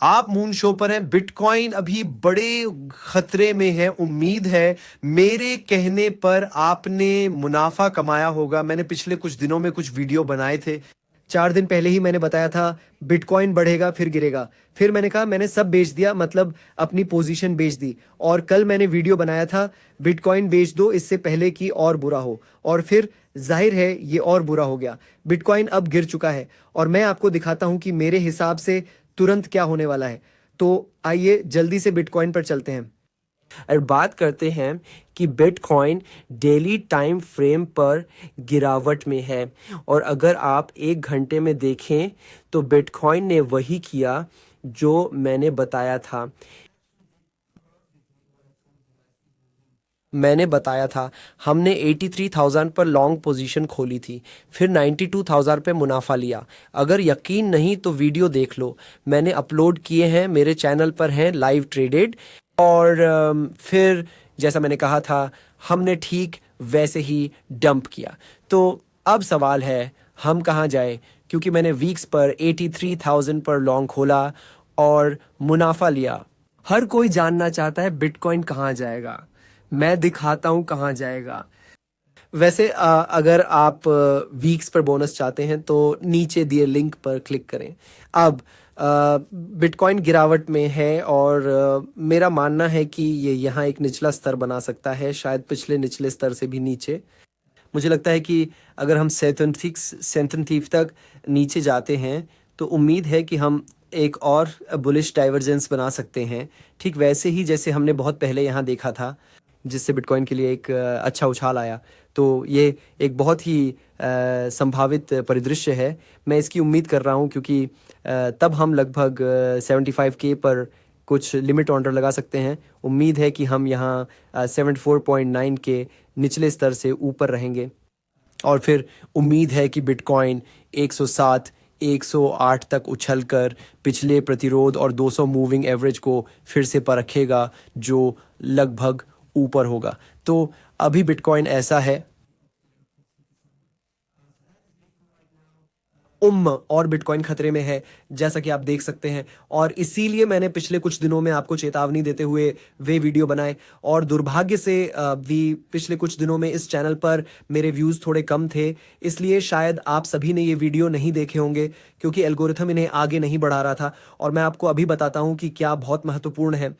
आप moon show पर हैं। बिटकॉइन अभी बड़े खतरे में है। उम्मीद है मेरे कहने पर आपने मुनाफा कमाया होगा। मैंने पिछले कुछ दिनों में कुछ वीडियो बनाए थे। 4 दिन पहले ही मैंने बताया था बिटकॉइन बढ़ेगा फिर गिरेगा। फिर मैंने कहा मैंने सब बेच दिया, मतलब अपनी पोजीशन बेच दी। और कल मैंने वीडियो बनाया था बिटकॉइन बेच दो इससे पहले कि और बुरा हो। और फिर जाहिर है ये और बुरा हो गया। बिटकॉइन अब गिर चुका है और मैं आपको दिखाता हूं कि मेरे हिसाब से तुरंत क्या होने वाला है। तो आइए जल्दी से बिटकॉइन पर चलते हैं और बात करते हैं कि बिटकॉइन डेली टाइम फ्रेम पर गिरावट में है। और अगर आप 1 घंटे में देखें तो बिटकॉइन ने वही किया जो मैंने बताया था। हमने 83,000 पर लॉन्ग पोजीशन खोली थी, फिर 92,000 पे मुनाफा लिया। अगर यकीन नहीं तो वीडियो देख लो, मैंने अपलोड किए हैं, मेरे चैनल पर हैं लाइव ट्रेडेड। और फिर जैसा मैंने कहा था हमने ठीक वैसे ही डंप किया। तो अब सवाल है हम कहाँ जाए, क्योंकि मैंने वीक्स पर 83,000 पर लॉन्ग खोला और मुनाफा लिया। हर कोई जानना चाहता है बिटकॉइन कहाँ जाएगा, मैं दिखाता हूं कहाँ जाएगा। वैसे अगर आप वीक्स पर बोनस चाहते हैं तो नीचे दिए लिंक पर क्लिक करें। अब बिटकॉइन गिरावट में है और मेरा मानना है कि ये यहाँ एक निचला स्तर बना सकता है, शायद पिछले निचले स्तर से भी नीचे। मुझे लगता है कि अगर हम 37 तक नीचे जाते हैं तो उम्मीद है कि हम एक और बुलिश डाइवर्जेंस बना सकते हैं, ठीक वैसे ही जैसे हमने बहुत पहले यहाँ देखा था, जिससे बिटकॉइन के लिए एक अच्छा उछाल आया। तो ये एक बहुत ही संभावित परिदृश्य है। मैं इसकी उम्मीद कर रहा हूँ क्योंकि तब हम लगभग 75K पर कुछ लिमिट ऑर्डर लगा सकते हैं। उम्मीद है कि हम यहाँ 74.9 के निचले स्तर से ऊपर रहेंगे और फिर उम्मीद है कि बिटकॉइन 107 108 तक उछलकर पिछले प्रतिरोध और 200 मूविंग एवरेज को फिर से परखेगा, जो लगभग ऊपर होगा। तो अभी बिटकॉइन ऐसा है। और बिटकॉइन खतरे में है, जैसा कि आप देख सकते हैं। और इसीलिए मैंने पिछले कुछ दिनों में आपको चेतावनी देते हुए वे वीडियो बनाए। और दुर्भाग्य से भी पिछले कुछ दिनों में इस चैनल पर मेरे व्यूज़ थोड़े कम थे, इसलिए शायद आप सभी ने ये वीडियो नहीं देखे होंगे, क्योंकि एल्गोरिथम इन्हें आगे नहीं बढ़ा रहा था। और मैं आपको अभी बताता हूँ कि क्या बहुत महत्वपूर्ण है।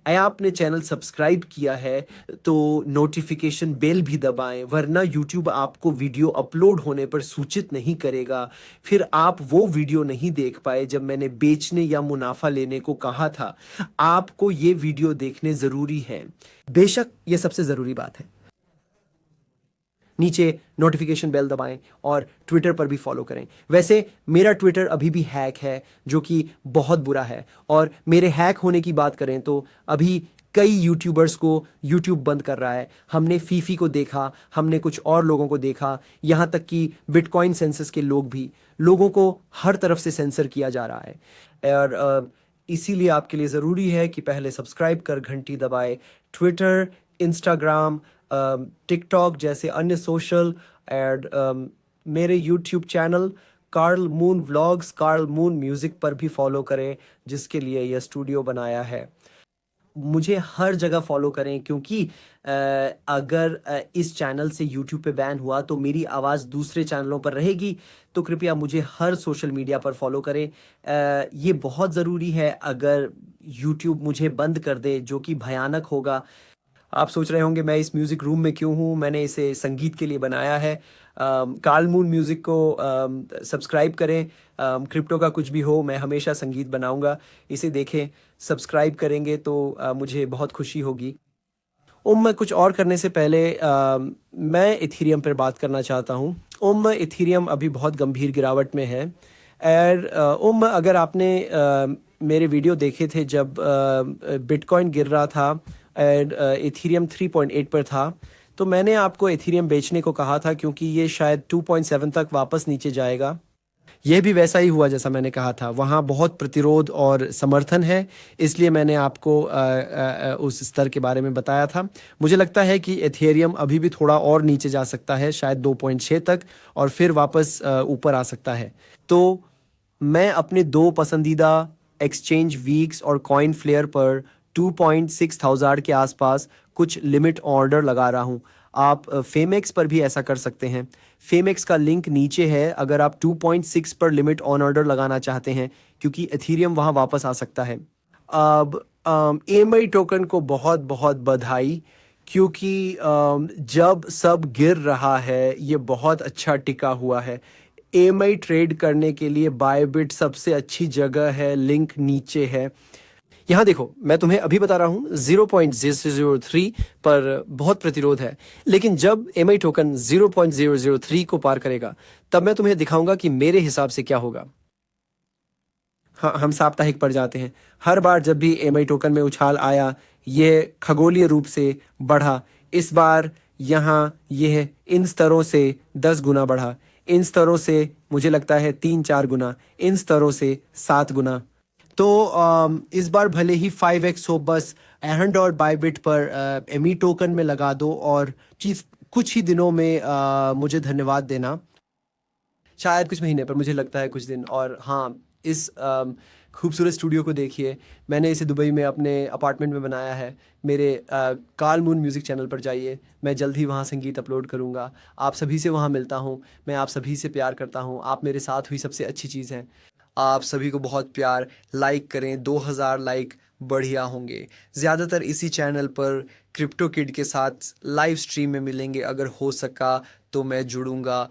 आपने चैनल सब्सक्राइब किया है तो नोटिफिकेशन बेल भी दबाएं, वरना यूट्यूब आपको वीडियो अपलोड होने पर सूचित नहीं करेगा। फिर आप वो वीडियो नहीं देख पाए जब मैंने बेचने या मुनाफा लेने को कहा था। आपको ये वीडियो देखने जरूरी है। बेशक ये सबसे ज़रूरी बात है। नीचे नोटिफिकेशन बेल दबाएं और ट्विटर पर भी फॉलो करें। वैसे मेरा ट्विटर अभी भी हैक है, जो कि बहुत बुरा है। और मेरे हैक होने की बात करें तो अभी कई यूट्यूबर्स को यूट्यूब बंद कर रहा है। हमने फीफी को देखा, हमने कुछ और लोगों को देखा, यहाँ तक कि बिटकॉइन सेंसस के लोग भी, लोगों को हर तरफ से सेंसर किया जा रहा है। और इसीलिए आपके लिए ज़रूरी है कि पहले सब्सक्राइब कर घंटी दबाए। ट्विटर, इंस्टाग्राम, टिकटॉक जैसे अन्य सोशल एंड मेरे YouTube channel Carl Moon vlogs, Carl Moon music पर भी फॉलो करें, जिसके लिए यह स्टूडियो बनाया है। मुझे हर जगह फॉलो करें, क्योंकि अगर इस चैनल से यूट्यूब पे बैन हुआ तो मेरी आवाज़ दूसरे चैनलों पर रहेगी। तो कृपया मुझे हर सोशल मीडिया पर फॉलो करें। ये बहुत ज़रूरी है। अगर यूट्यूब मुझे बंद कर दे, जो कि भयानक होगा। आप सोच रहे होंगे मैं इस म्यूज़िक रूम में क्यों हूँ, मैंने इसे संगीत के लिए बनाया है। कार्ल मून म्यूज़िक को सब्सक्राइब करें। क्रिप्टो का कुछ भी हो, मैं हमेशा संगीत बनाऊंगा। इसे देखें, सब्सक्राइब करेंगे तो मुझे बहुत खुशी होगी। मैं कुछ और करने से पहले मैं इथीरियम पर बात करना चाहता हूँ। इथीरियम अभी बहुत गंभीर गिरावट में है। और अगर आपने मेरे वीडियो देखे थे जब बिटकॉइन गिर रहा था एंड इथीरियम 3.8 पर था, तो मैंने आपको इथीरियम बेचने को कहा था, क्योंकि ये शायद 2.7 तक वापस नीचे जाएगा। यह भी वैसा ही हुआ जैसा मैंने कहा था। वहाँ बहुत प्रतिरोध और समर्थन है, इसलिए मैंने आपको उस स्तर के बारे में बताया था। मुझे लगता है कि इथेरियम अभी भी थोड़ा और नीचे जा सकता है, शायद 2.6 तक, और फिर वापस ऊपर आ सकता है। तो मैं अपने 2 पसंदीदा एक्सचेंज वीक्स और कॉइन फ्लेयर पर 2.6 हज़ार के आसपास कुछ लिमिट ऑर्डर लगा रहा हूँ। आप फेमेक्स पर भी ऐसा कर सकते हैं। फेमेक्स का लिंक नीचे है अगर आप 2.6 पर लिमिट ऑन ऑर्डर लगाना चाहते हैं, क्योंकि एथीरियम वहाँ वापस आ सकता है। अब EMI टोकन को बहुत बहुत बधाई, क्योंकि जब सब गिर रहा है ये बहुत अच्छा टिका हुआ है। EMI ट्रेड करने के लिए बायबिट सबसे अच्छी जगह है, लिंक नीचे है। यहाँ देखो, मैं तुम्हें अभी बता रहा हूँ 0.003 पर बहुत प्रतिरोध है, लेकिन जब EMI टोकन 0.003 को पार करेगा तब मैं तुम्हें दिखाऊंगा कि मेरे हिसाब से क्या होगा। हाँ, हम साप्ताहिक पर जाते हैं। हर बार जब भी EMI टोकन में उछाल आया ये खगोलीय रूप से बढ़ा। इस बार यहाँ यह इन स्तरों से 10 गुना बढ़ा, इन स्तरों से मुझे लगता है 3-4 गुना, इन स्तरों से 7 गुना। तो इस बार भले ही 5x हो, बस एहंड और बायबिट पर EMI टोकन में लगा दो और चीज कुछ ही दिनों में मुझे धन्यवाद देना। शायद कुछ महीने, पर मुझे लगता है कुछ दिन। और हाँ, इस खूबसूरत स्टूडियो को देखिए, मैंने इसे दुबई में अपने अपार्टमेंट में बनाया है। मेरे काल मून म्यूज़िक चैनल पर जाइए, मैं जल्द ही वहाँ संगीत अपलोड करूँगा। आप सभी से वहाँ मिलता हूँ, मैं आप सभी से प्यार करता हूँ। आप मेरे साथ हुई सबसे अच्छी चीज़ हैं। आप सभी को बहुत प्यार, लाइक करें, 2000 लाइक बढ़िया होंगे। ज़्यादातर इसी चैनल पर क्रिप्टो किड के साथ लाइव स्ट्रीम में मिलेंगे, अगर हो सका तो मैं जुड़ूंगा।